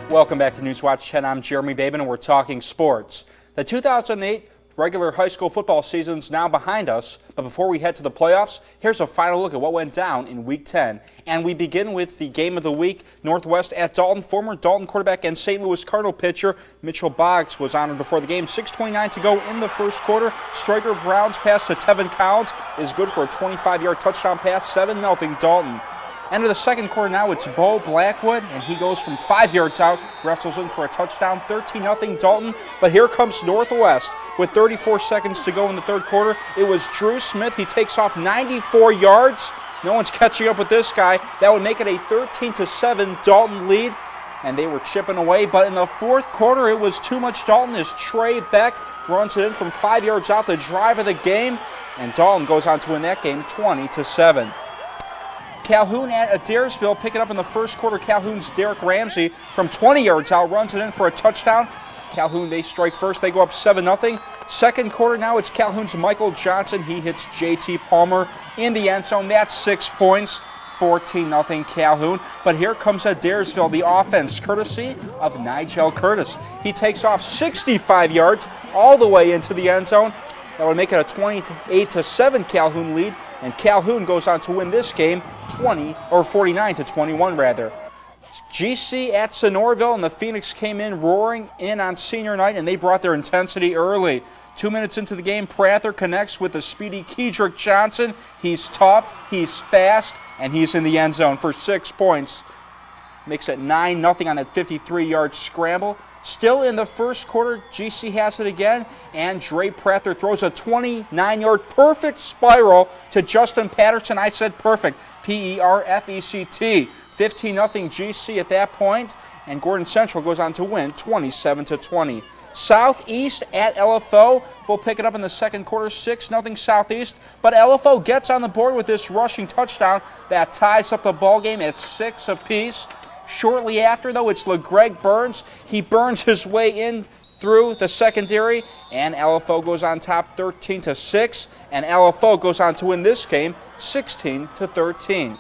Welcome back to Newswatch 10. I'm Jeremy Babin, and we're talking sports. The 2008 regular high school football season's now behind us, but before we head to the playoffs, here's a final look at what went down in Week 10. And we begin with the game of the week, Northwest at Dalton. Former Dalton quarterback and St. Louis Cardinal pitcher Mitchell Boggs was honored before the game. 6:29 to go in the first quarter. Striker Brown's pass to Tevin Collins is good for a 25-yard touchdown pass, 7-0 Dalton. Enter the second quarter now, it's Bo Blackwood, and he goes from 5 yards out, wrestles in for a touchdown, 13-0 Dalton. But here comes Northwest with 34 seconds to go in the third quarter. It was Drew Smith. He takes off 94 yards. No one's catching up with this guy. That would make it a 13-7 Dalton lead, and they were chipping away. But in the fourth quarter, it was too much Dalton as Trey Beck runs it in from 5 yards out, the drive of the game, and Dalton goes on to win that game 20-7. Calhoun at Adairsville, picking up in the first quarter. Calhoun's Derek Ramsey from 20 yards out runs it in for a touchdown. Calhoun, they strike first. They go up 7-0. Second quarter now, it's Calhoun's Michael Johnson. He hits J.T. Palmer in the end zone. That's 6 points, 14-0 Calhoun. But here comes Adairsville, the offense, courtesy of Nigel Curtis. He takes off 65 yards all the way into the end zone. That would make it a 28-7 Calhoun lead, and Calhoun goes on to win this game 49-21 rather. GC at Sonoraville, and the Phoenix came in roaring in on senior night, and they brought their intensity early. 2 minutes into the game, Prather connects with the speedy Kedrick Johnson. He's tough, he's fast, and he's in the end zone for 6 points. Makes it 9-0 on that 53-yard scramble. Still in the first quarter, GC has it again, and Dre Prather throws a 29-yard perfect spiral to Justin Patterson. I said perfect, P-E-R-F-E-C-T. 15-0 GC at that point, and Gordon Central goes on to win 27-20. Southeast at LFO. We'll pick it up in the second quarter, 6-0 Southeast. But LFO gets on the board with this rushing touchdown that ties up the ball game at 6 apiece. Shortly after, though, it's LeGreg Burns. He burns his way in through the secondary, and LFO goes on top 13-6, and LFO goes on to win this game 16-13.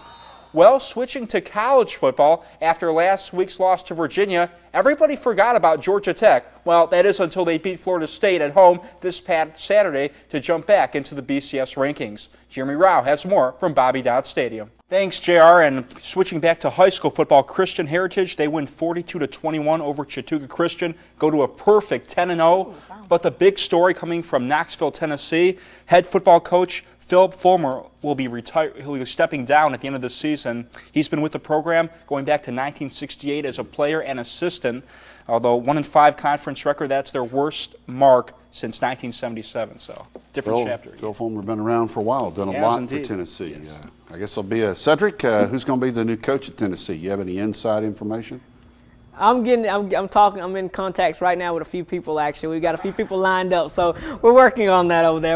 Well, switching to college football, after last week's loss to Virginia, everybody forgot about Georgia Tech. Well, that is until they beat Florida State at home this past Saturday to jump back into the BCS rankings. Jeremy Rao has more from Bobby Dodd Stadium. Thanks, JR. And switching back to high school football, Christian Heritage, they win 42-21 over Chattooga Christian, go to a perfect 10-0. But the big story coming from Knoxville, Tennessee, head football coach Philip Fulmer will be he'll be stepping down at the end of the season. He's been with the program going back to 1968 as a player and assistant. Although 1-5 conference record, that's their worst mark since 1977. So different chapter. Phil Fulmer been around for a while, done a lot indeed. for Tennessee. Yes. I guess it'll be Cedric. Who's going to be the new coach at Tennessee? You have any inside information? I'm in contacts right now with a few people. Actually, we've got a few people lined up, so we're working on that over there.